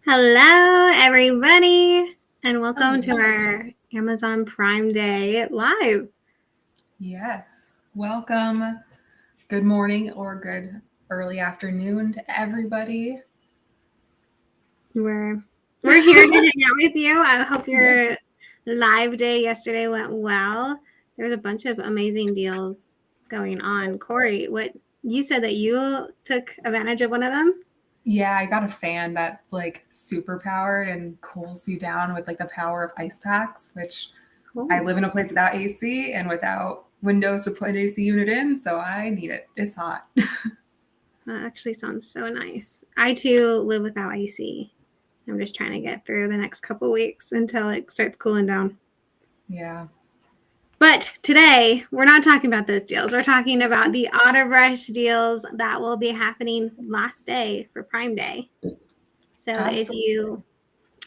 Hello, everybody, and welcome to Hello. our Amazon Prime Day live. Yes. Welcome. Good morning or good early afternoon to everybody. We're here to hang out with you. I hope your live day yesterday went well. There's a bunch of amazing deals going on. Corey, what you said that you took advantage of one of them? Yeah, I got a fan that's like super powered and cools you down with like the power of ice packs, which I Cool. live in a place without AC and without windows to put an AC unit in, so I need it. It's hot. That actually sounds so nice. I too live without AC. I'm just trying to get through the next couple weeks until it starts cooling down. Yeah. But today, we're not talking about those deals. We're talking about the Autobrush deals that will be happening last day for Prime Day. So if Absolutely. you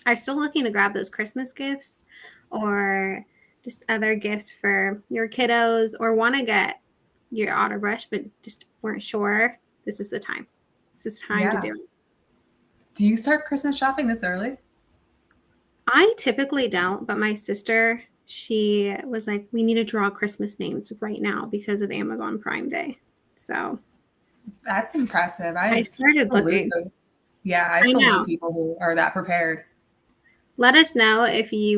are still looking to grab those Christmas gifts or just other gifts for your kiddos or want to get your Autobrush but just weren't sure, this is the time. This is time to Yeah. do it. Do you start Christmas shopping this early? I typically don't, but my sister, she was like, we need to draw Christmas names right now because of Amazon Prime Day. So That's impressive. I I started salute looking. them. Yeah, I I salute know. people who are that prepared. Let us know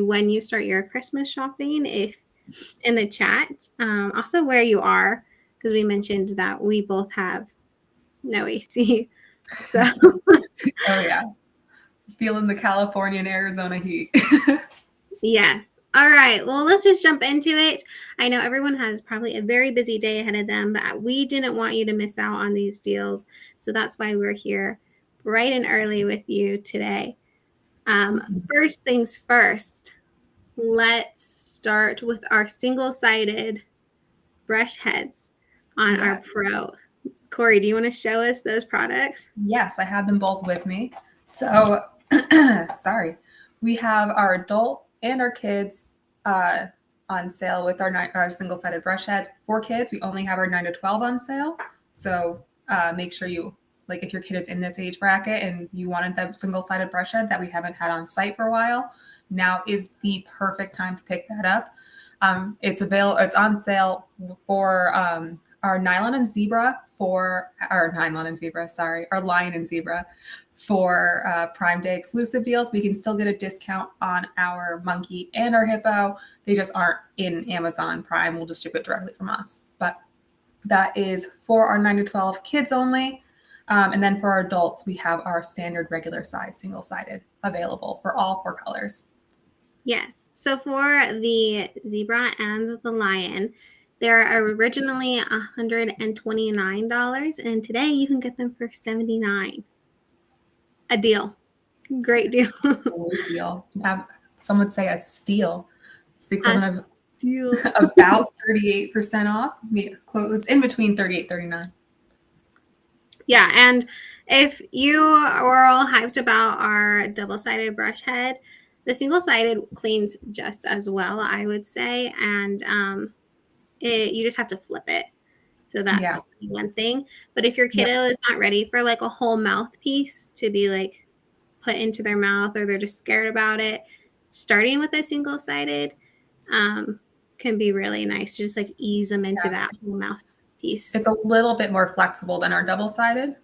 when you start your Christmas shopping, if in the chat, also where you are, because we mentioned that we both have no AC. So Oh yeah. Feeling the California and Arizona heat. yes. All right. Well, let's just jump into it. I know everyone has probably a very busy day ahead of them, but we didn't want you to miss out on these deals. So that's why we're here bright and early with you today. First things first, let's start with our single-sided brush heads on our Yeah. Pro. Corey, do you want to show us those products? Yes, I have them both with me. So, sorry. We have our adult and our kids on sale with our single-sided brush heads. For kids, we only have our 9 to 12 on sale. So make sure you, like if your kid is in this age bracket and you wanted that single-sided brush head that we haven't had on site for a while, now is the perfect time to pick that up. It's on sale for our lion and zebra for Prime Day exclusive deals. We can still get a discount on our monkey and our hippo. They just aren't in Amazon Prime. We'll just ship it directly from us. But that is for our 9 to 12 kids only. And then for our adults, we have our standard regular size single-sided available for all 4 colors. Yes. So for the zebra and the lion, they're originally $129, and today you can get them for $79. A deal. Great deal. Great deal. Some would say a steal. It's the A equivalent deal. of about 38% off. It's in between 38 39. Yeah, and if you were all hyped about our double-sided brush head, the single-sided cleans just as well, I would say, and you just have to flip it. So that's Yeah. one thing. But if your Yep. kiddo is not ready for like a whole mouthpiece to be like put into their mouth, or they're just scared about it, starting with a single-sided can be really nice to just like ease them into Yeah. that whole mouthpiece. It's a little bit more flexible than our double-sided,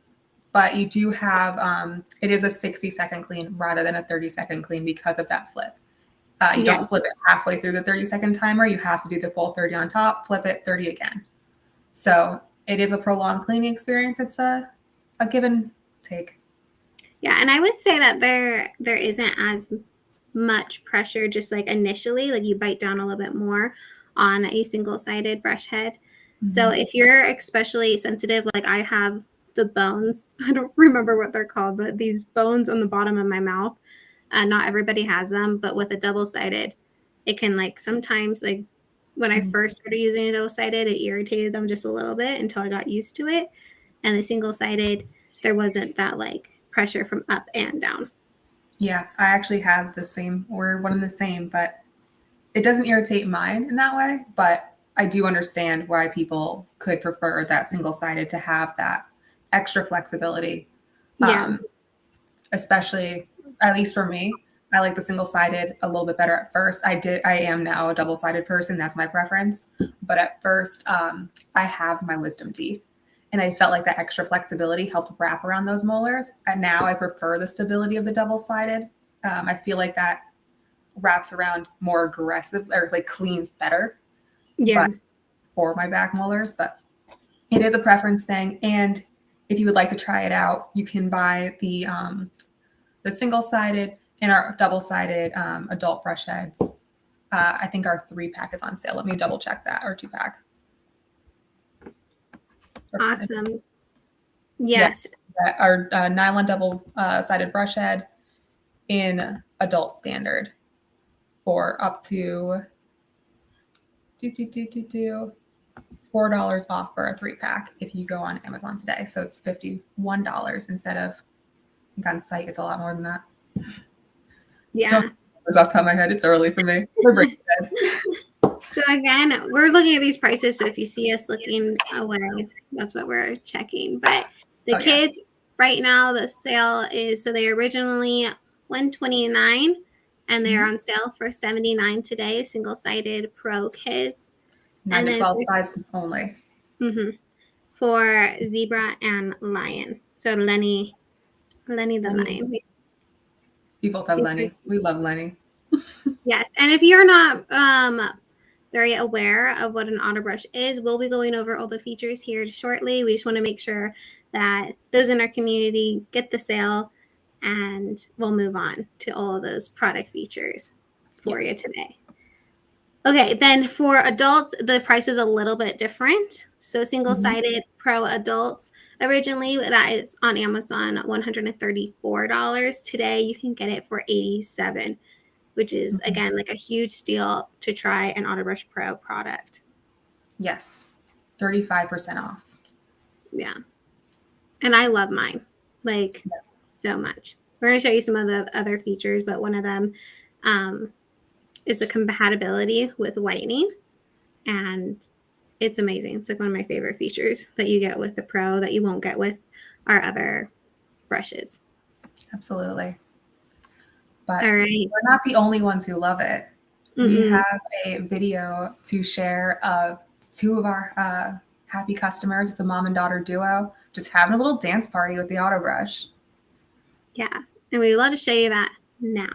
but you do have it is a 60-second clean rather than a 30-second clean because of that flip. You Yeah. don't flip it halfway through the 30-second timer. You have to do the full 30 on top, flip it 30 again. So it is a prolonged cleaning experience. It's a give and take. Yeah, and I would say that there isn't as much pressure just like initially, like you bite down a little bit more on a single-sided brush head. Mm-hmm. So if you're especially sensitive, like I have the bones, I don't remember what they're called, but these bones on the bottom of my mouth, not everybody has them, but with a double-sided, it can like sometimes like when I first started using a double-sided, it irritated them just a little bit until I got used to it. And the single-sided, there wasn't that like pressure from up and down. Yeah, I actually have the same. We're one and the same, but it doesn't irritate mine in that way. But I do understand why people could prefer that single-sided to have that extra flexibility, Yeah. especially at least for me, I like the single-sided a little bit better at first. I am now a double-sided person. That's my preference. But at first, I have my wisdom teeth. And I felt like that extra flexibility helped wrap around those molars. And now I prefer the stability of the double-sided. I feel like that wraps around more aggressive or like cleans better. Yeah. But for my back molars, but it is a preference thing. And if you would like to try it out, you can buy the single-sided and our double-sided adult brush heads. I think our 3-pack is on sale. Let me double check that, or 2-pack. Awesome. Yes. Yeah, our nylon double-sided brush head in adult standard for up to $4 off for a 3-pack if you go on Amazon today. So it's $51 instead of, I think on site it's a lot more than that. Yeah. It's off the top of my head. It's early for me. So again, we're looking at these prices. So if you see us looking away, that's what we're checking. But the kids right now, the sale is, so they originally $129 and they're on sale for $79 today. Single-sided Pro Kids. 9 to 12 size only. For Zebra and Lion. So Lenny the Lion. We both have Lenny. We love Lenny. Yes. And if you're not very aware of what an Autobrush is, we'll be going over all the features here shortly. We just want to make sure that those in our community get the sale, and we'll move on to all of those product features for you today. Okay, then for adults, the price is a little bit different. So single-sided Pro adults, originally that is on Amazon $134. Today you can get it for $87, which is again like a huge steal to try an Autobrush Pro product. Yes, 35% off. Yeah, and I love mine so much. We're going to show you some of the other features, but one of them is the compatibility with whitening, and it's amazing. It's like one of my favorite features that you get with the Pro that you won't get with our other brushes. Absolutely. But we're not the only ones who love it. We have a video to share of 2 of our happy customers. It's a mom and daughter duo just having a little dance party with the Autobrush. Yeah, and we'd love to show you that now.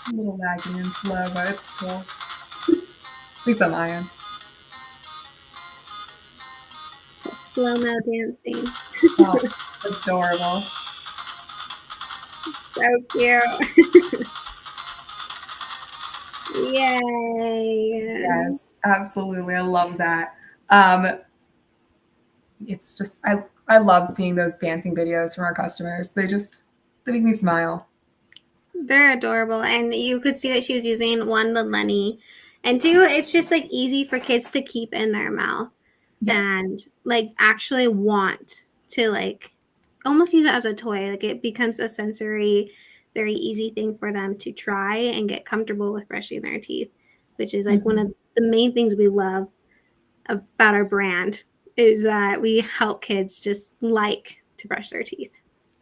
A little laggy and slow, but it's cool. At least on my end. Slow-mo dancing. Oh, adorable. So cute. Yay. Yes, absolutely. I love that. It's just, I love seeing those dancing videos from our customers. They make me smile. They're adorable. And you could see that she was using 1, the Lenny, and 2, it's just like easy for kids to keep in their mouth and like actually want to like almost use it as a toy. Like it becomes a sensory, very easy thing for them to try and get comfortable with brushing their teeth, which is like one of the main things we love about our brand, is that we help kids just like to brush their teeth.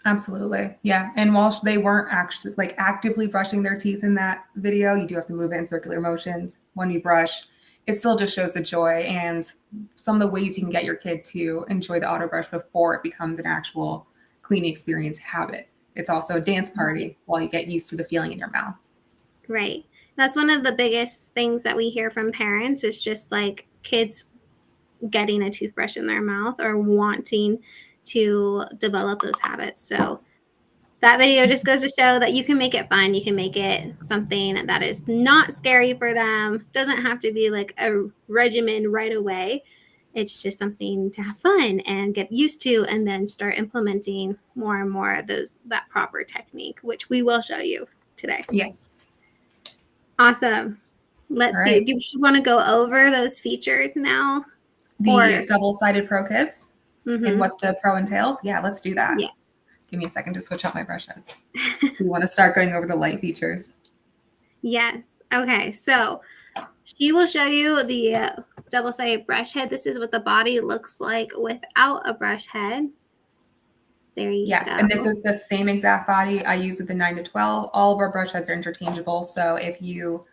Absolutely. Yeah. And while they weren't actually like actively brushing their teeth in that video, you do have to move it in circular motions when you brush. It still just shows the joy and some of the ways you can get your kid to enjoy the Autobrush before it becomes an actual cleaning experience habit. It's also a dance party while you get used to the feeling in your mouth. Right. That's one of the biggest things that we hear from parents, is just like kids getting a toothbrush in their mouth or wanting to develop those habits. So that video just goes to show that you can make it fun. You can make it something that is not scary for them. Doesn't have to be like a regimen right away. It's just something to have fun and get used to, and then start implementing more and more of that proper technique, which we will show you today. Yes. Awesome. Let's see. Do you want to go over those features now? The double-sided Pro Kids and what the Pro entails? Yeah, let's do that. Yes. Give me a second to switch out my brush heads. We want to start going over the light features. Yes. Okay. So she will show you the double-sided brush head. This is what the body looks like without a brush head. There you Yes, and this go. is the same exact body I use with the 9 to 12. All of our brush heads are interchangeable. So if you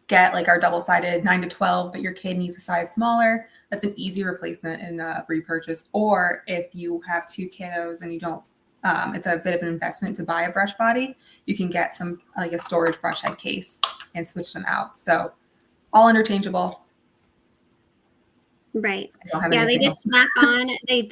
get like our double-sided 9 to 12, but your kid needs a size smaller, that's an easy replacement and repurchase. Or if you have two kiddos and you don't, it's a bit of an investment to buy a brush body, you can get some like a storage brush head case and switch them out. So all interchangeable. Right. I don't have Yeah, they anything just else. snap on. They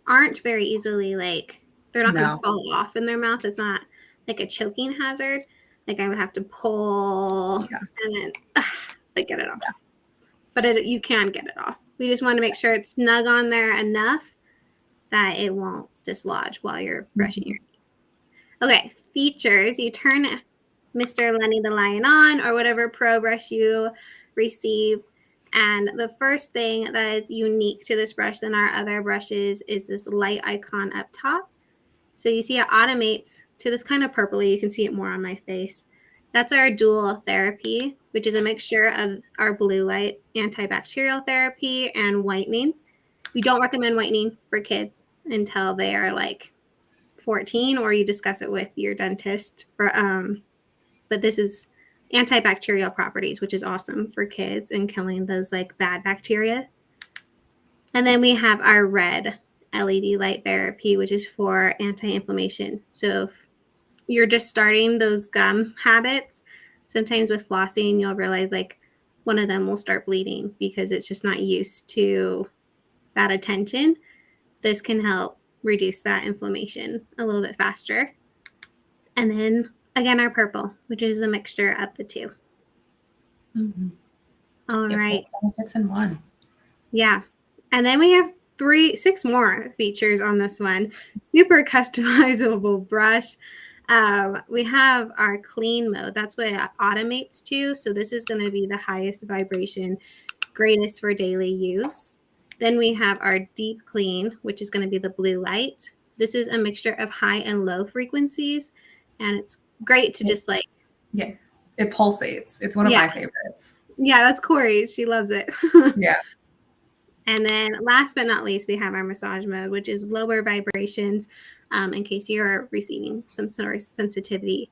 aren't very easily like they're not going to No. fall off in their mouth. It's not like a choking hazard. Like I would have to pull Yeah. and then like get it off. Yeah. But you can get it off. We just want to make sure it's snug on there enough that it won't dislodge while you're brushing your teeth. Okay, features. You turn Mr. Lenny the Lion on or whatever pro brush you receive. And the first thing that is unique to this brush than our other brushes is this light icon up top. So you see it automates to this kind of purpley. You can see it more on my face. That's our dual therapy, which is a mixture of our blue light antibacterial therapy and whitening. We don't recommend whitening for kids until they are like 14 or you discuss it with your dentist. But this is antibacterial properties, which is awesome for kids and killing those like bad bacteria. And then we have our red LED light therapy, which is for anti-inflammation. So if you're just starting those gum habits, sometimes with flossing, you'll realize like one of them will start bleeding because it's just not used to that attention. This can help reduce that inflammation a little bit faster. And then again, our purple, which is a mixture of the two. Mm-hmm. All right. Benefits in one. Yeah. And then we have 6 more features on this one. Super customizable brush. We have our clean mode. That's what it automates to. So this is going to be the highest vibration, greatest for daily use. Then we have our deep clean, which is going to be the blue light. This is a mixture of high and low frequencies. And it's great to just like. Yeah. It pulsates. It's one of my favorites. Yeah, that's Corey's. She loves it. Yeah. And then last but not least, we have our massage mode, which is lower vibrations in case you're receiving some sort of sensitivity.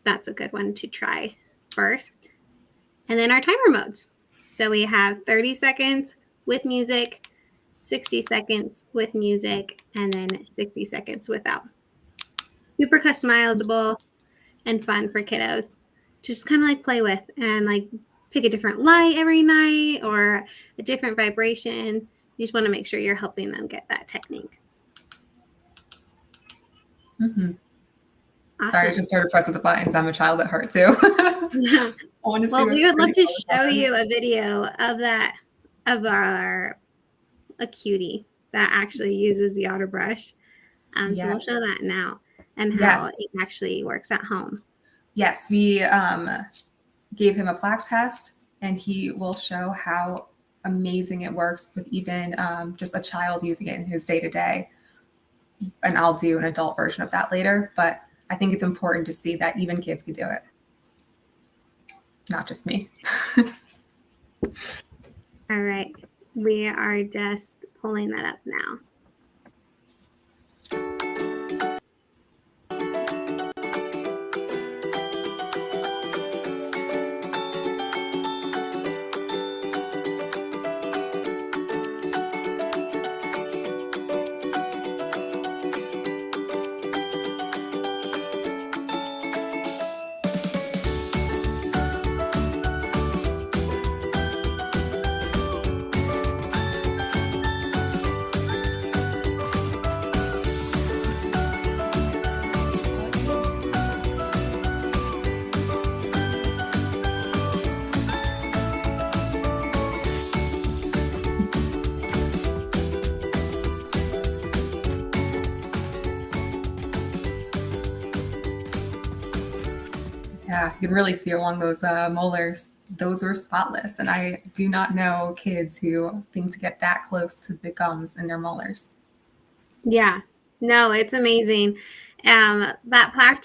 That's a good one to try first. And then our timer modes. So we have 30 seconds with music, 60 seconds with music, and then 60 seconds without. Super customizable and fun for kiddos to just kind of like play with and like pick a different light every night or a different vibration. You just want to make sure you're helping them get that technique. Mm-hmm. Awesome. Sorry, I just started pressing the buttons. I'm a child at heart too. Yeah. Well, we would love to show you a video of that, of our a cutie that actually uses the Autobrush. So we'll show that now and how it actually works at home. Yes, we gave him a plaque test and he will show how amazing it works with even just a child using it in his day-to-day. And I'll do an adult version of that later, but I think it's important to see that even kids can do it. Not just me. All right. We are just pulling that up now. Yeah, you can really see along those molars. Those were spotless. And I do not know kids who think to get that close to the gums in their molars. Yeah, no, it's amazing. That plaque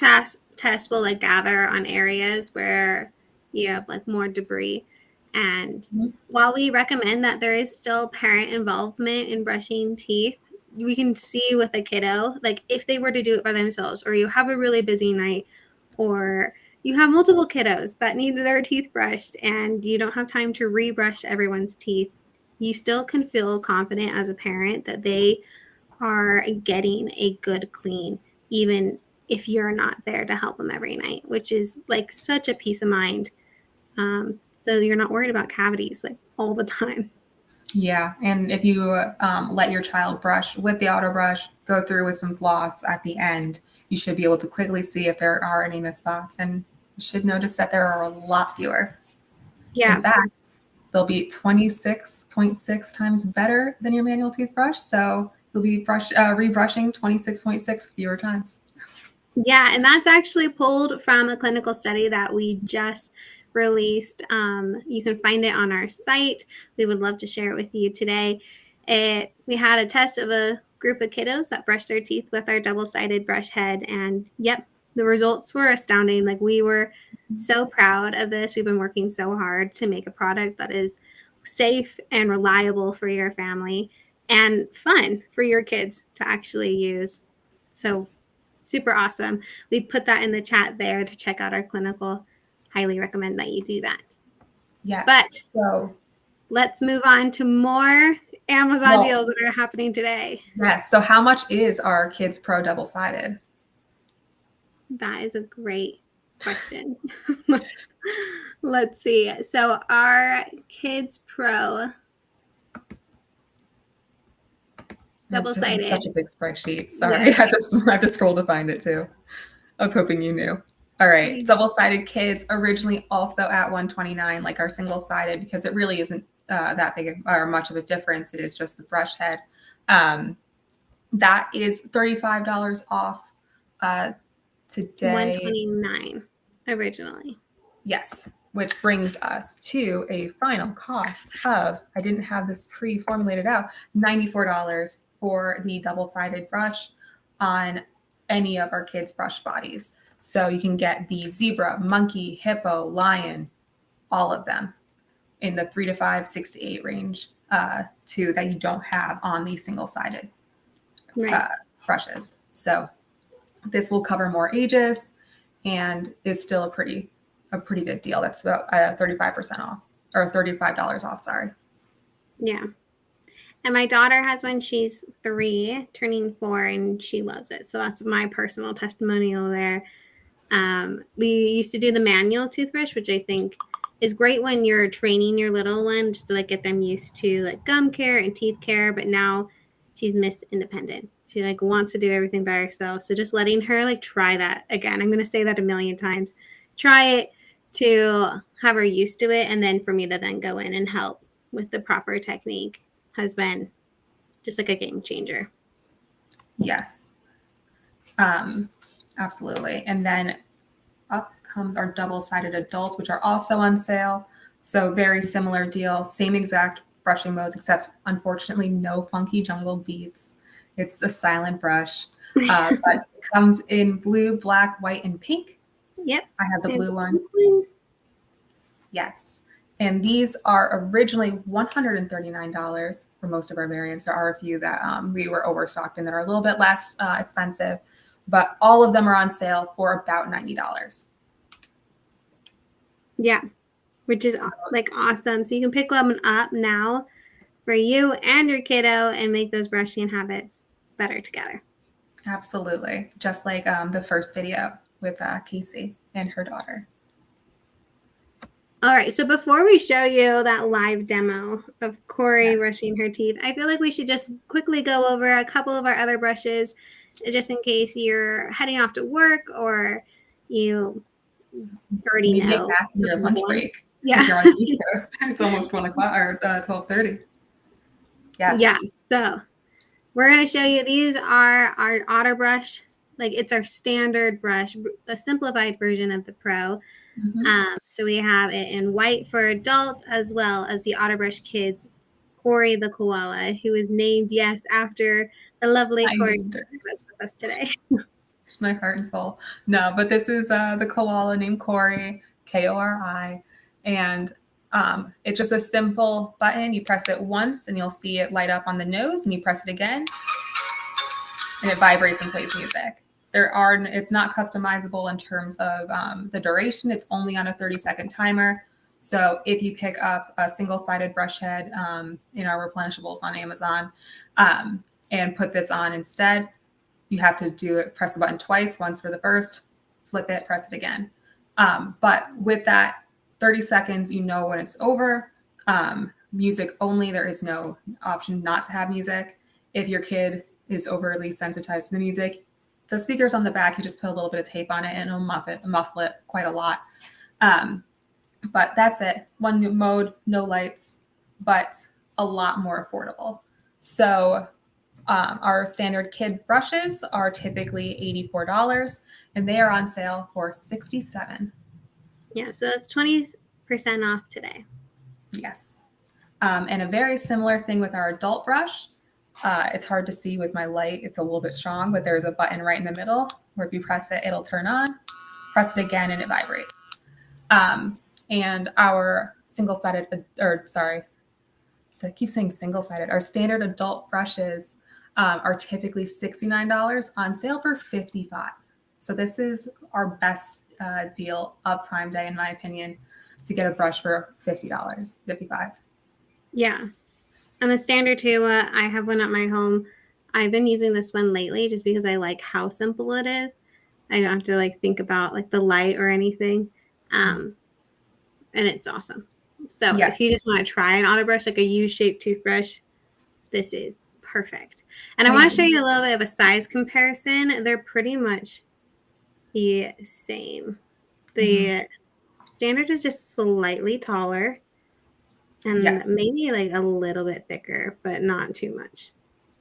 test will like gather on areas where you have like more debris. And while we recommend that there is still parent involvement in brushing teeth, we can see with a kiddo, like if they were to do it by themselves, or you have a really busy night, or you have multiple kiddos that need their teeth brushed and you don't have time to rebrush everyone's teeth, you still can feel confident as a parent that they are getting a good clean, even if you're not there to help them every night, which is like such a peace of mind. So you're not worried about cavities like all the time. Yeah, and if you let your child brush with the Autobrush, go through with some floss at the end, you should be able to quickly see if there are any missed spots, and you should notice that there are a lot fewer. Yeah. In fact, they'll be 26.6 times better than your manual toothbrush, so you'll be rebrushing 26.6 fewer times. Yeah, and that's actually pulled from a clinical study that we just released. You can find it on our site. We would love to share it with you today. We had a test of a group of kiddos that brushed their teeth with our double-sided brush head, and yep, the results were astounding. Like, we were so proud of this. We've been working so hard to make a product that is safe and reliable for your family and fun for your kids to actually use. So super awesome. We put that in the chat there to check out our clinical. Highly recommend that you do that. Yes. But so let's move on to more Amazon deals that are happening today. Yes. So how much is our Kids Pro double-sided? That is a great question. Let's see. So our Kids Pro double-sided. It's such a big spreadsheet. Sorry, yes. I have to scroll to find it too. I was hoping you knew. All right, double-sided kids originally also at $129, like our single-sided, because it really isn't that big or much of a difference. It is just the brush head. That is $35 off today. $129 originally. Yes, which brings us to a final cost of, I didn't have this pre-formulated out, $94 for the double-sided brush on any of our kids' brush bodies. So you can get the zebra, monkey, hippo, lion, all of them in the 3 to 5, 6 to 8 range that you don't have on the single-sided brushes. So this will cover more ages and is still a pretty good deal. That's about 35% off, or $35 off, sorry. Yeah. And my daughter has one. She's 3, turning 4, and she loves it. So that's my personal testimonial there. We used to do the manual toothbrush, which I think is great when you're training your little one, just to like get them used to like gum care and teeth care. But now she's Miss Independent. She like wants to do everything by herself. So just letting her like try that again. I'm going to say that a million times. Try it to have her used to it. And then for me to then go in and help with the proper technique has been just like a game changer. Yes. Absolutely. And then up comes our double-sided adults, which are also on sale. So very similar deal, same exact brushing modes, except unfortunately no funky jungle beads. It's a silent brush, but it comes in blue, black, white, and pink. Yep. I have the blue one. Yes. And these are originally $139 for most of our variants. There are a few that we were overstocked in that are a little bit less expensive, but all of them are on sale for about $90. Yeah, which is like awesome. So you can pick them up now for you and your kiddo and make those brushing habits better together. Absolutely. Just like the first video with Casey and her daughter. All right, so before we show you that live demo of Corey brushing her teeth, I feel like we should just quickly go over a couple of our other brushes, just in case you're heading off to work or you already know. Get back from your lunch break. Yeah. If you're on the East Coast, it's almost 1 o'clock or 12:30. Yes. Yeah. So we're going to show you, these are our Otterbrush. Like, it's our standard brush, a simplified version of the Pro. Mm-hmm. So we have it in white for adults, as well as the Autobrush Kids, Corey the koala, who is named, yes, after the lovely Corey that's with us today. just my heart and soul. No, but this is the koala named Kori, Kori, and it's just a simple button. You press it once and you'll see it light up on the nose, and you press it again and it vibrates and plays music. It's not customizable in terms of the duration. It's only on a 30-second timer. So if you pick up a single-sided brush head in our replenishables on Amazon and put this on instead, you have to press the button twice, once for the first, flip it, press it again. But with that 30 seconds, you know when it's over. Music only. There is no option not to have music. If your kid is overly sensitized to the music, the speakers on the back, you just put a little bit of tape on it and it'll muffle it quite a lot. But that's it. One mode, no lights, but a lot more affordable. So our standard kid brushes are typically $84 and they are on sale for $67. Yeah, so that's 20% off today. Yes. And a very similar thing with our adult brush. It's hard to see with my light. It's a little bit strong, but there's a button right in the middle where if you press it, it'll turn on. Press it again and it vibrates. And our single-sided, so I keep saying single-sided. Our standard adult brushes are typically $69 on sale for $55. So this is our best deal of Prime Day, in my opinion, to get a brush for $50, $55. Yeah. And the standard too, I have one at my home. I've been using this one lately just because I like how simple it is. I don't have to like think about like the light or anything. And it's awesome. So Yes. If you just want to try an Autobrush, like a U-shaped toothbrush, this is perfect. And I want to show you a little bit of a size comparison. They're pretty much the same. The standard is just slightly taller and maybe like a little bit thicker, but not too much.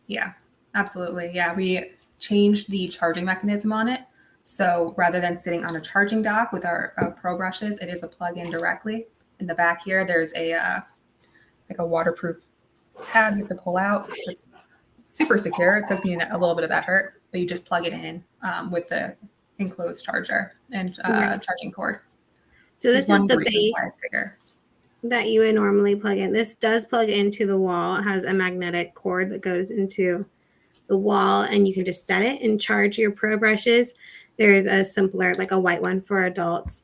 Yeah, absolutely. Yeah, we changed the charging mechanism on it. So rather than sitting on a charging dock with our Pro brushes, it is a plug-in directly. In the back here, there's a waterproof tab you have to pull out. It's super secure. It took me a little bit of effort, but you just plug it in with the enclosed charger and charging cord. So this is the base that you would normally plug in. This does plug into the wall. It has a magnetic cord that goes into the wall, and you can just set it and charge your Pro brushes. There's a simpler, like a white one for adults.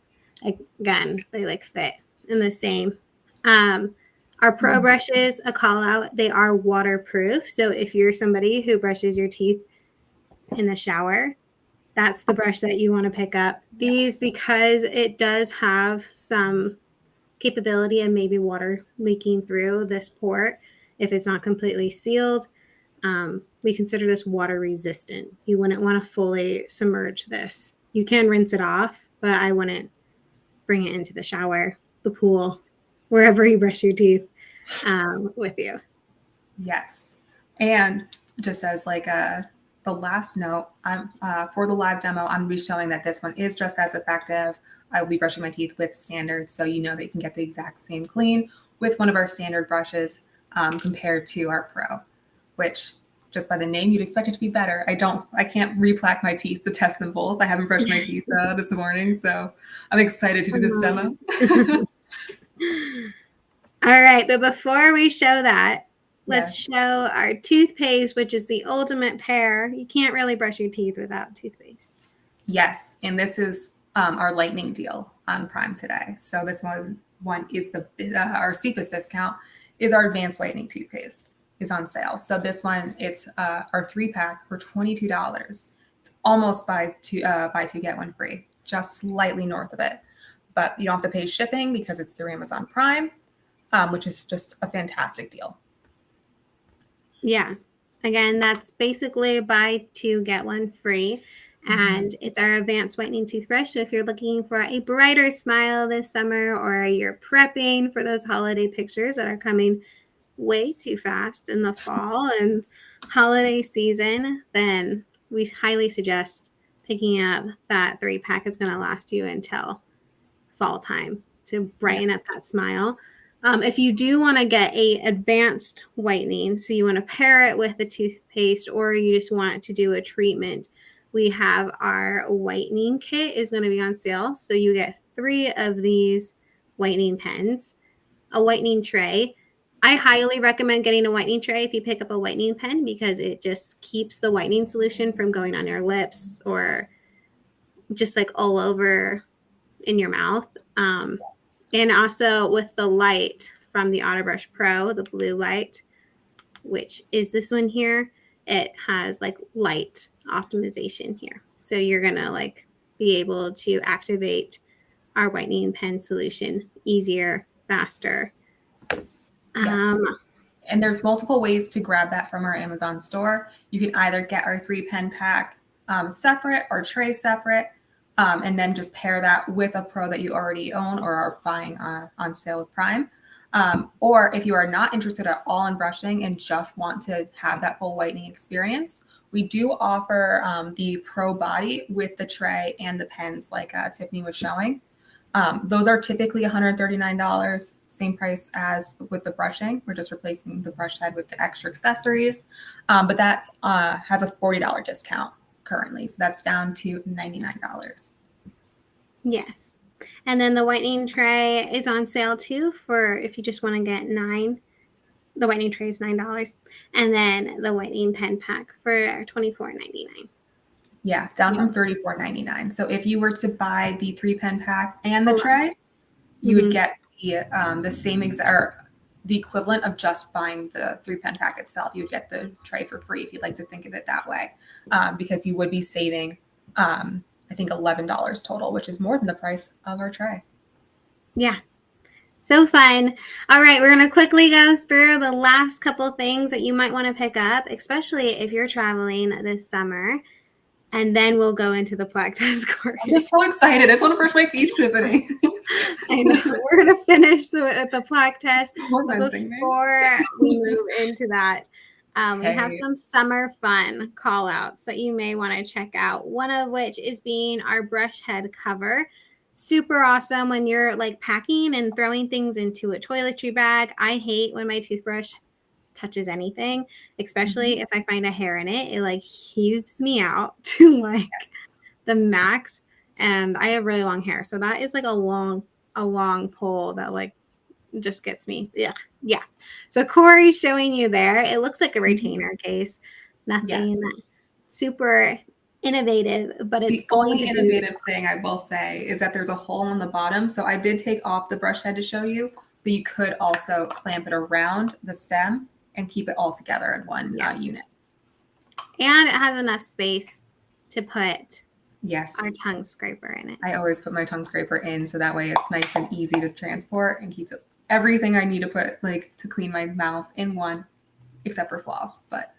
Again, they like fit in the same. Our Pro brushes, a call out, they are waterproof. So if you're somebody who brushes your teeth in the shower, that's the brush that you want to pick up. These, because it does have some capability and maybe water leaking through this port if it's not completely sealed. We consider this water resistant. You wouldn't want to fully submerge this. You can rinse it off, but I wouldn't bring it into the shower, the pool, wherever you brush your teeth with you. Yes. And just as like the last note, for the live demo, I'm going to be showing that this one is just as effective. I will be brushing my teeth with standard, so you know that you can get the exact same clean with one of our standard brushes compared to our Pro, which just by the name, you'd expect it to be better. I can't replaque my teeth to test them both. I haven't brushed my teeth this morning, so I'm excited to do this demo. All right, but before we show that, let's show our toothpaste, which is the ultimate pair. You can't really brush your teeth without toothpaste. Yes, and this is our lightning deal on Prime today. So this one is our steepest discount is our advanced whitening toothpaste is on sale. So this one, it's our 3-pack for $22. It's almost buy two get one free, just slightly north of it. But you don't have to pay shipping because it's through Amazon Prime, which is just a fantastic deal. Yeah. Again, that's basically buy 2 get 1 free. And it's our advanced whitening toothbrush. So if you're looking for a brighter smile this summer, or you're prepping for those holiday pictures that are coming way too fast in the fall and holiday season, then we highly suggest picking up that 3-pack. It's going to last you until fall time to brighten up that smile. If you do want to get a advanced whitening, so you want to pair it with the toothpaste, or you just want to do a treatment, we have our whitening kit is going to be on sale. So you get 3 of these whitening pens, a whitening tray. I highly recommend getting a whitening tray if you pick up a whitening pen because it just keeps the whitening solution from going on your lips or just like all over in your mouth. And also with the light from the Autobrush Pro, the blue light, which is this one here, it has like light optimization here. So you're going to like be able to activate our whitening pen solution easier, faster. Yes. And there's multiple ways to grab that from our Amazon store. You can either get our 3 pen pack separate or tray separate, and then just pair that with a Pro that you already own or are buying on sale with Prime. Or if you are not interested at all in brushing and just want to have that full whitening experience, we do offer the Pro Body with the tray and the pens like Tiffany was showing. Those are typically $139, same price as with the brushing. We're just replacing the brush head with the extra accessories. But that has a $40 discount currently. So that's down to $99. Yes. And then the whitening tray is on sale too for if you just want to get 9. The whitening tray is $9. And then the whitening pen pack for $24.99. Yeah, down from $34.99. So if you were to buy the 3 pen pack and the tray, you would get the same exact, the equivalent of just buying the 3 pen pack itself. You would get the tray for free if you'd like to think of it that way, because you would be saving, I think, $11 total, which is more than the price of our tray. Yeah. So fun. All right, we're going to quickly go through the last couple things that you might want to pick up, especially if you're traveling this summer. And then we'll go into the plaque test course. I'm just so excited. I just want to brush my teeth, Tiffany. I know. We're going to finish the plaque test. But before we move into that, we have some summer fun call outs that you may want to check out. One of which is being our brush head cover. Super awesome when you're like packing and throwing things into a toiletry bag. I hate when my toothbrush touches anything, especially if I find a hair in it. It like heaves me out to like the max. And I have really long hair, so that is like a long pole that like just gets me. Yeah. So Corey's showing you there. It looks like a retainer case. Nothing super innovative, but it's the only innovative thing I will say is that there's a hole on the bottom. So I did take off the brush head to show you, but you could also clamp it around the stem and keep it all together in one unit. And it has enough space to put Yes. our tongue scraper in it. I always put my tongue scraper in so that way it's nice and easy to transport and keeps it, everything I need to put, like, to clean my mouth in one, except for floss. But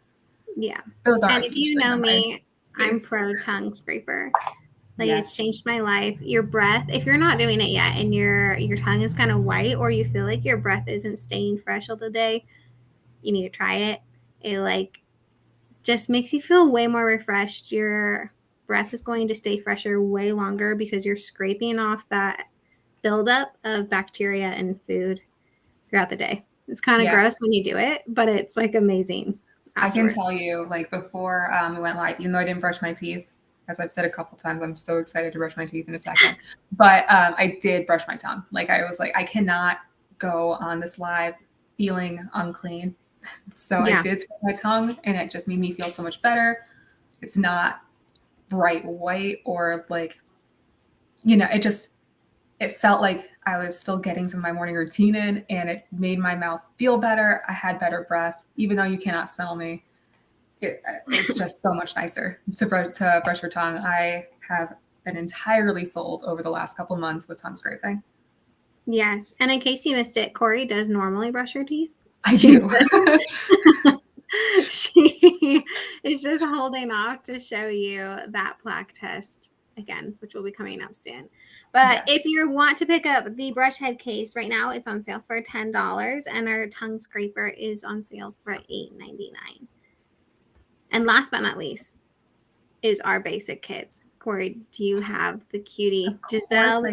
yeah, those aren't. And if you know me, I'm pro tongue scraper. Like it's changed my life. Your breath, if you're not doing it yet and your tongue is kind of white or you feel like your breath isn't staying fresh all the day, you need to try it. It like just makes you feel way more refreshed. Your breath is going to stay fresher way longer because you're scraping off that buildup of bacteria and food throughout the day. It's kind of gross when you do it, but it's like amazing. Afterwards. I can tell you, like before we went live, even though I didn't brush my teeth, as I've said a couple times, I'm so excited to brush my teeth in a second. But I did brush my tongue. Like I was like, I cannot go on this live feeling unclean. So I did scrub my tongue, and it just made me feel so much better. It's not bright white or like, you know, it felt like I was still getting some of my morning routine in, and it made my mouth feel better. I had better breath, even though you cannot smell me. It's just so much nicer to brush your tongue. I have been entirely sold over the last couple months with tongue scraping. Yes. And in case you missed it, Corey does normally brush her teeth. I do. She is just holding off to show you that plaque test again, which will be coming up soon. But if you want to pick up the brush head case right now, it's on sale for $10, and our tongue scraper is on sale for $8.99. And last but not least is our basic kits. Corey, do you have the cutie Giselle?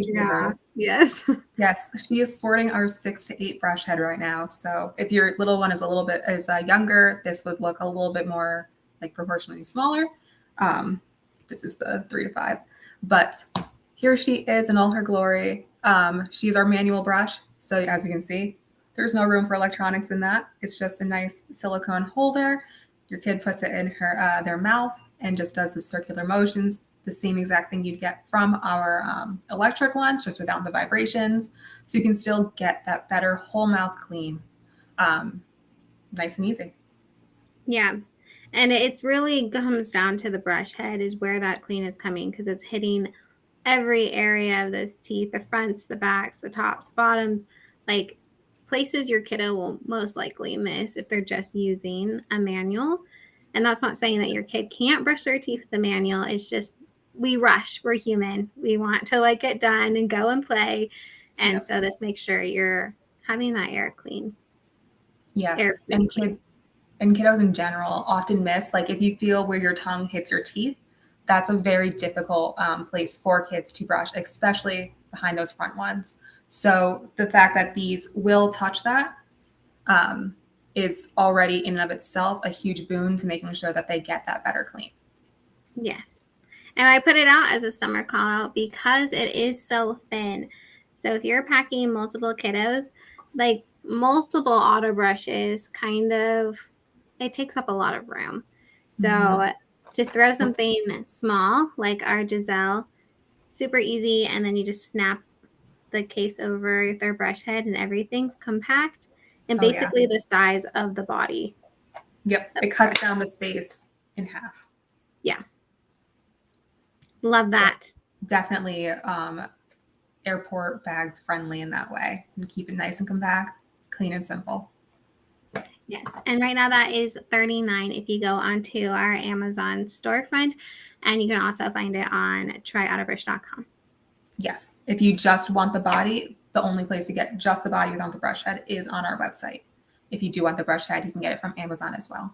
Yes. Yes, she is sporting our 6 to 8 brush head right now. So if your little one is a little bit younger, this would look a little bit more like proportionally smaller. This is the 3 to 5. But here she is in all her glory. She's our manual brush. So as you can see, there's no room for electronics in that. It's just a nice silicone holder. Your kid puts it in their mouth and just does the circular motions, the same exact thing you'd get from our electric ones, just without the vibrations. So you can still get that better whole mouth clean. Nice and easy. Yeah. And it's really comes down to the brush head is where that clean is coming, because it's hitting every area of those teeth, the fronts, the backs, the tops, bottoms, like places your kiddo will most likely miss if they're just using a manual. And that's not saying that your kid can't brush their teeth with the manual. It's just we rush. We're human. We want to like get done and go and play. And Yep. so this makes sure you're having that air clean. Yes. And kiddos in general often miss, like if you feel where your tongue hits your teeth, that's a very difficult place for kids to brush, especially behind those front ones. So the fact that these will touch that is already in and of itself a huge boon to making sure that they get that better clean. Yes. And I put it out as a summer call out because it is so thin. So if you're packing multiple kiddos, like multiple Autobrushes kind of, it takes up a lot of room. So to throw something small like our Giselle, super easy, and then you just snap the case over their brush head and everything's compact and basically the size of the body. Yep, it cuts down the space in half. Yeah. Love that. So definitely airport bag friendly in that way, and keep it nice and compact, clean and simple. Yes, and right now that is $39 if you go onto our Amazon storefront, and you can also find it on tryautobrush.com. Yes, if you just want the body, the only place to get just the body without the brush head is on our website. If you do want the brush head, you can get it from Amazon as well.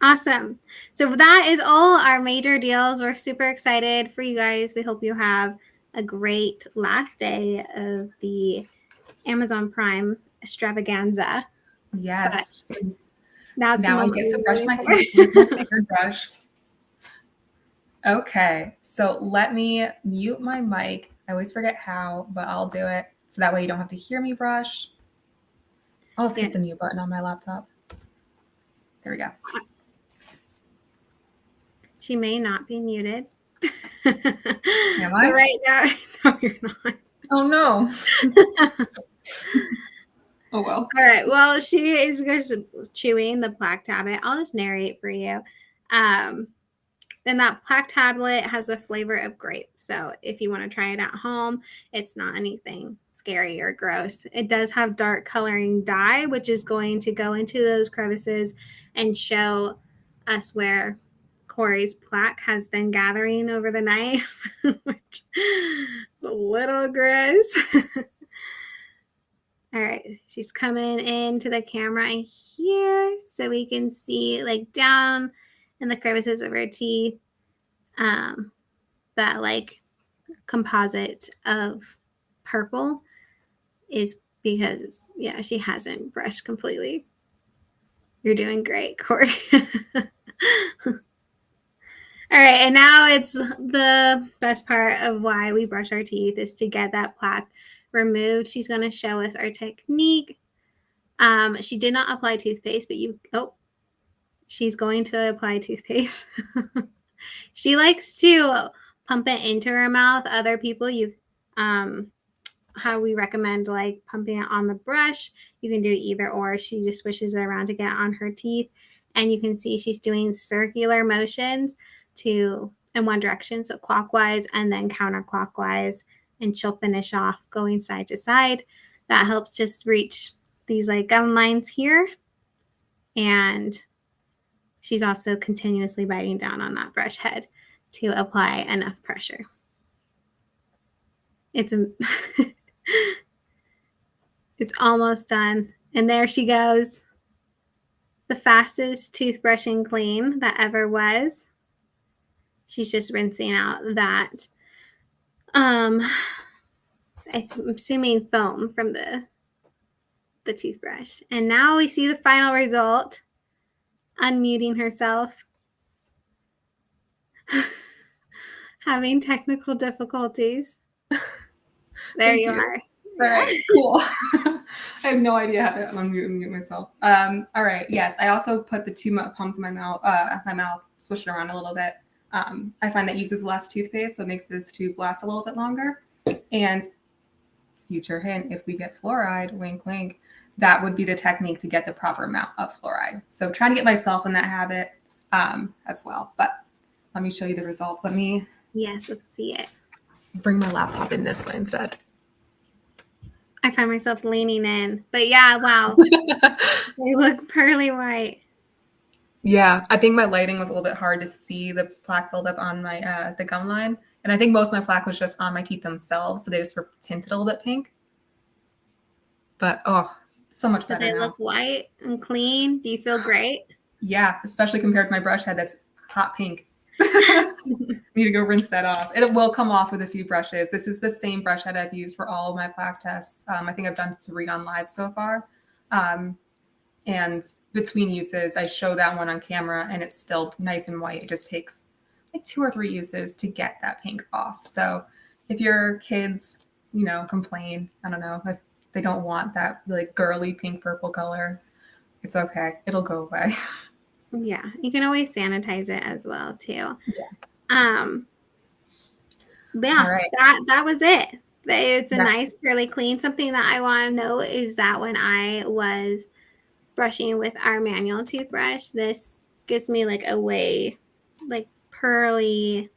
Awesome. So that is all our major deals. We're super excited for you guys. We hope you have a great last day of the Amazon Prime extravaganza. Yes. But now I get to brush my teeth with my standard brush. Okay, so let me mute my mic. I always forget how, but I'll do it. So that way you don't have to hear me brush. I'll just hit the mute button on my laptop. There we go. She may not be muted. Am I? But right now, no, you're not. Oh, no. Oh, well. All right. Well, she is just chewing the plaque tablet. I'll just narrate for you. And that plaque tablet has a flavor of grape. So if you want to try it at home, it's not anything scary or gross. It does have dark coloring dye, which is going to go into those crevices and show us where Corey's plaque has been gathering over the night, which is a little gross. All right, she's coming into the camera here so we can see like down in the crevices of her teeth, that like composite of purple is because, yeah, she hasn't brushed completely. You're doing great, Corey. All right, and now it's the best part of why we brush our teeth is to get that plaque removed. She's going to show us our technique. She did not apply toothpaste, but she's going to apply toothpaste. She likes to pump it into her mouth. Other people, how we recommend like pumping it on the brush. You can do either or. She just swishes it around to get on her teeth. And you can see she's doing circular motions in one direction, so clockwise and then counterclockwise, and she'll finish off going side to side. That helps just reach these like gum lines here, and she's also continuously biting down on that brush head to apply enough pressure. It's almost done, and there she goes, the fastest toothbrushing clean that ever was. She's just rinsing out that, I'm assuming foam from the toothbrush. And now we see the final result, unmuting herself. Having technical difficulties. There Thank you you. are. All Yeah. right, cool. I have no idea how to unmute myself. All right, yes, I also put the two pumps in my mouth, switch it around a little bit. I find that uses less toothpaste, so it makes this tube last a little bit longer. And future hint, if we get fluoride, wink, wink, that would be the technique to get the proper amount of fluoride. So trying to get myself in that habit as well. But let me show you the results. Let me Yes, let's see it. bring my laptop in this way instead. I find myself leaning in. But yeah, wow. They look pearly white. Yeah, I think my lighting was a little bit hard to see the plaque buildup on my the gum line. And I think most of my plaque was just on my teeth themselves, so they just were tinted a little bit pink. But oh, so much Do better they now. look white and clean? Do you feel great? Yeah, especially compared to my brush head that's hot pink. Need to go rinse that off. It will come off with a few brushes. This is the same brush head I've used for all of my plaque tests. I think I've done 3 on live so far. And between uses, I show that one on camera and it's still nice and white. It just takes like 2 or 3 uses to get that pink off. So if your kids, complain, I don't know, if they don't want that really girly pink purple color, it's okay. It'll go away. Yeah, you can always sanitize it as well too. Yeah. Yeah, All right. that was it. It's a Yes. nice, fairly clean. Something that I want to know is that when I was brushing with our manual toothbrush, this gives me like a way, like pearly,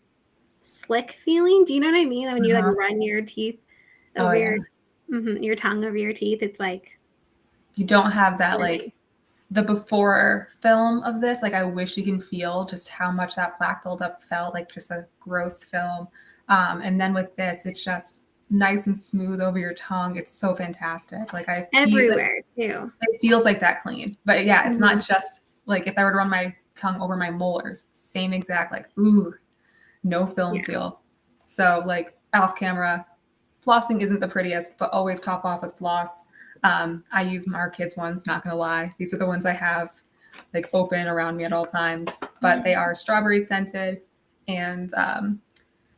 slick feeling. Do you know what I mean? When you like run your teeth over your tongue over your teeth, it's like you don't have that like the before film of this. Like I wish you can feel just how much that plaque buildup felt like just a gross film. And then with this, it's just nice and smooth over your tongue. It's so fantastic. Like I feel everywhere too. It feels like that clean. But yeah, it's not just like if I were to run my tongue over my molars, same exact like no film feel. So like off camera, flossing isn't the prettiest, but always top off with floss. I use our kids' ones, not gonna lie. These are the ones I have like open around me at all times, but they are strawberry scented and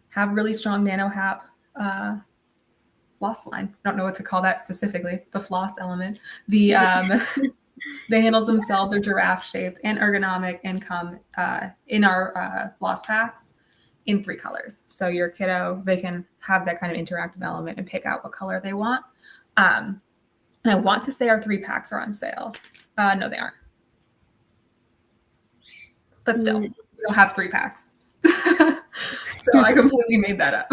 have really strong nano hap floss line. I don't know what to call that specifically, the floss element. The handles themselves are giraffe shaped and ergonomic and come in our floss packs in 3 colors. So your kiddo, they can have that kind of interactive element and pick out what color they want. And I want to say our 3 packs are on sale. No, they aren't. But still, we don't have 3 packs. So I completely made that up.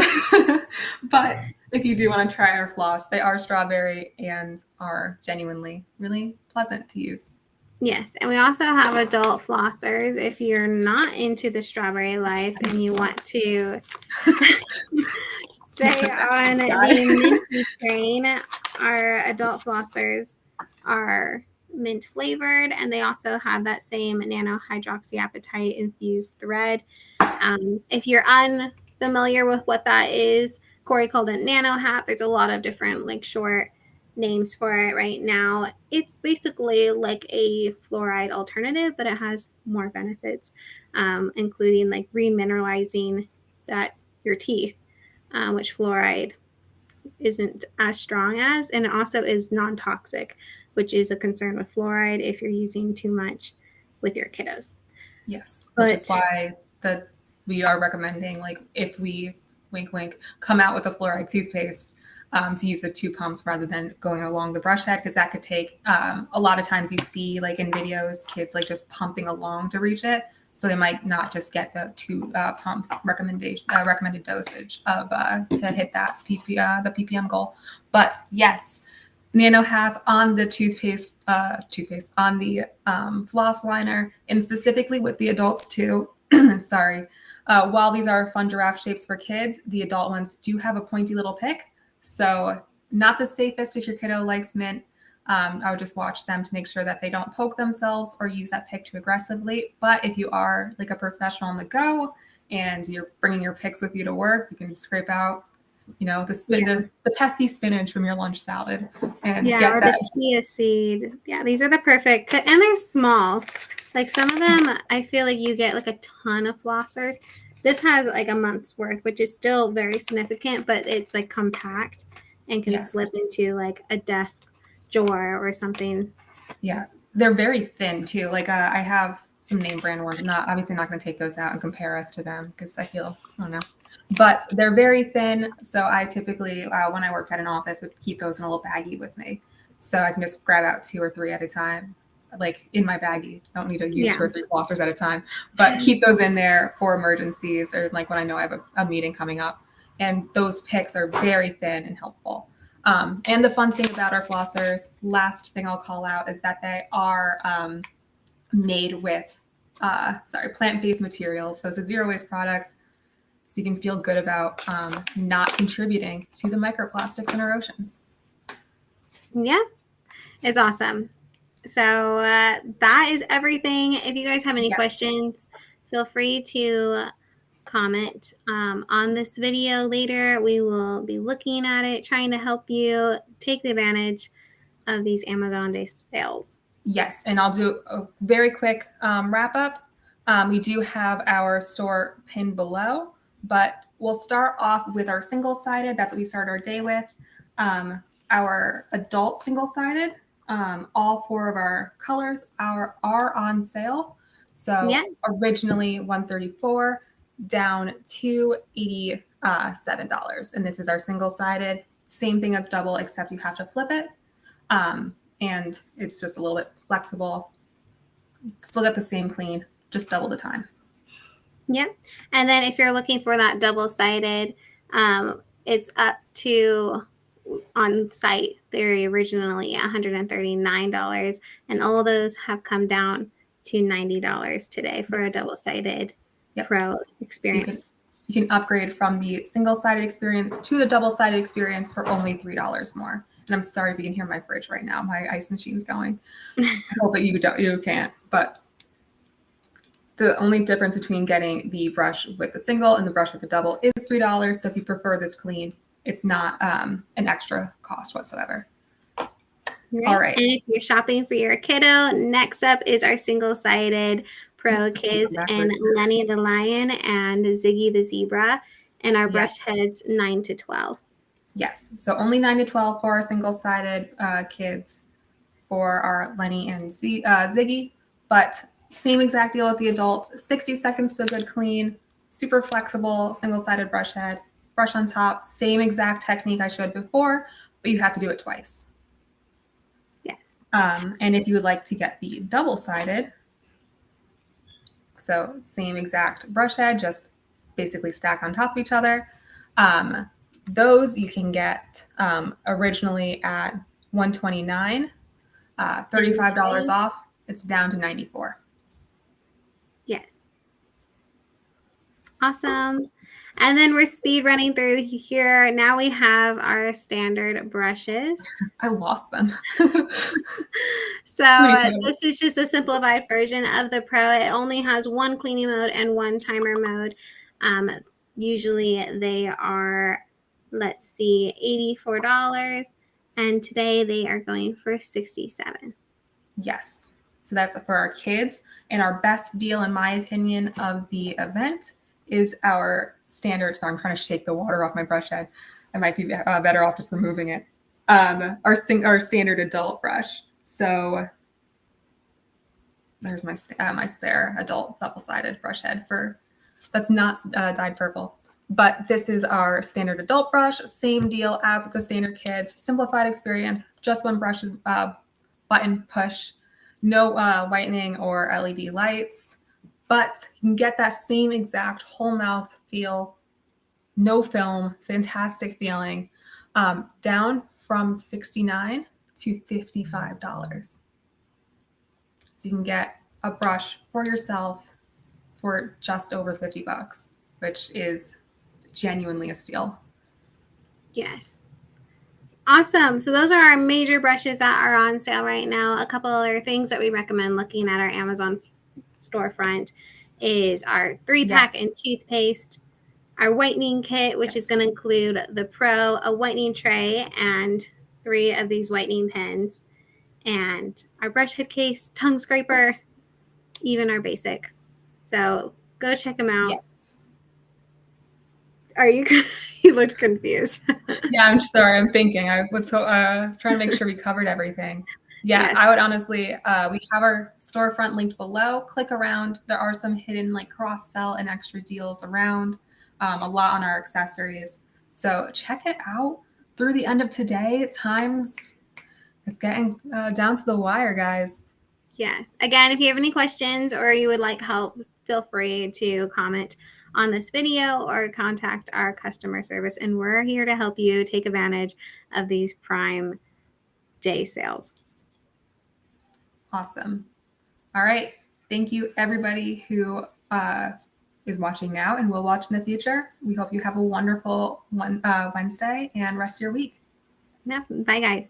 But if you do want to try our floss, they are strawberry and are genuinely really pleasant to use. Yes, and we also have adult flossers if you're not into the strawberry life and you want to stay on the minty train. Our adult flossers are mint flavored, and they also have that same nano hydroxyapatite infused thread. If you're unfamiliar with what that is, Corey called it nano hap. There's a lot of different like short names for it right now. It's basically like a fluoride alternative, but it has more benefits, including like remineralizing your teeth, which fluoride isn't as strong as, and it also is non-toxic, which is a concern with fluoride if you're using too much with your kiddos. Yes, which is why we are recommending, like, if we wink wink come out with a fluoride toothpaste, to use the 2 pumps rather than going along the brush head, because that could take a lot of times you see like in videos kids like just pumping along to reach it, so they might not just get the 2 pump recommended dosage of to hit that the ppm goal. But yes, nano hap on the toothpaste on the floss liner, and specifically with the adults too. Sorry. While these are fun giraffe shapes for kids, the adult ones do have a pointy little pick. So not the safest if your kiddo likes mint. I would just watch them to make sure that they don't poke themselves or use that pick too aggressively. But if you are like a professional on the go and you're bringing your picks with you to work, you can scrape out, the pesky spinach from your lunch salad and get that. The chia seed. Yeah, these are the perfect, and they're small. Like some of them, I feel like you get like a ton of flossers. This has like a month's worth, which is still very significant, but it's like compact and can slip into like a desk drawer or something. Yeah, they're very thin too. Like I have some name brand ones. I'm not obviously not going to take those out and compare us to them because I don't know. But they're very thin. So I typically, when I worked at an office, would keep those in a little baggie with me. So I can just grab out 2 or 3 at a time, like in my baggie. I don't need to use 2 or 3 flossers at a time, but keep those in there for emergencies or like when I know I have a meeting coming up. And those picks are very thin and helpful. And the fun thing about our flossers, last thing I'll call out, is that they are made with, plant-based materials. So it's a zero-waste product. So you can feel good about not contributing to the microplastics in our oceans. Yeah, it's awesome. So that is everything. If you guys have any questions, feel free to comment on this video later. We will be looking at it, trying to help you take advantage of these Amazon Day sales. Yes, and I'll do a very quick wrap up. We do have our store pinned below, but we'll start off with our single-sided. That's what we start our day with. Our adult single-sided, all 4 of our colors are on sale. So originally $134, down to $87. And this is our single-sided. Same thing as double, except you have to flip it. And it's just a little bit flexible. Still got the same clean, just double the time. Yep. And then if you're looking for that double-sided, it's up to, on site, they're originally $139, and all those have come down to $90 today for a double-sided Pro experience. So you can upgrade from the single-sided experience to the double-sided experience for only $3 more. And I'm sorry if you can hear my fridge right now. My ice machine's going. I hope that you can't. But the only difference between getting the brush with the single and the brush with the double is $3. So if you prefer this clean, it's not an extra cost whatsoever. Right. All right. And if you're shopping for your kiddo, next up is our single-sided Pro Kids and Lenny the Lion and Ziggy the Zebra, and our brush heads 9 to 12. Yes, so only 9 to 12 for our single-sided kids for our Lenny and Ziggy, but same exact deal with the adults. 60 seconds to a good clean, super flexible, single-sided brush head, brush on top, same exact technique I showed before, but you have to do it twice. Yes. And if you would like to get the double-sided, so same exact brush head, just basically stack on top of each other. Those you can get originally at $129, $35 off. It's down to $94. Yes. Awesome. And then we're speed running through here. Now we have our standard brushes. I lost them. So this is just a simplified version of the Pro. It only has 1 cleaning mode and 1 timer mode. Usually they are, let's see, $84. And today they are going for $67. Yes. So that's for our kids. And our best deal, in my opinion, of the event is our standard. So I'm trying to shake the water off my brush head. I might be better off just removing it. Our standard adult brush. So there's my spare adult double-sided brush head that's not dyed purple. But this is our standard adult brush. Same deal as with the standard kids. Simplified experience. Just 1 brush button push. No whitening or LED lights. But you can get that same exact whole mouth feel. No film. Fantastic feeling. Down from $69 to $55. So you can get a brush for yourself for just over $50, which is genuinely a steal. Yes. Awesome. So those are our major brushes that are on sale right now. A couple other things that we recommend looking at our Amazon storefront is our 3-pack and toothpaste, our whitening kit, which is going to include the Pro, a whitening tray, and 3 of these whitening pens, and our brush head case, tongue scraper, even our basic. So go check them out. Yes. Are you? You looked confused. Yeah, I'm sorry. I'm thinking. I was trying to make sure we covered everything. Yeah, Yes. I would honestly, we have our storefront linked below. Click around. There are some hidden like cross sell and extra deals around, a lot on our accessories. So check it out through the end of today. It's getting down to the wire, guys. Yes. Again, if you have any questions or you would like help, feel free to comment on this video or contact our customer service, and we're here to help you take advantage of these Prime Day sales. Awesome. All right. Thank you, everybody who is watching now and will watch in the future. We hope you have a wonderful Wednesday and rest of your week. Yeah. Bye, guys.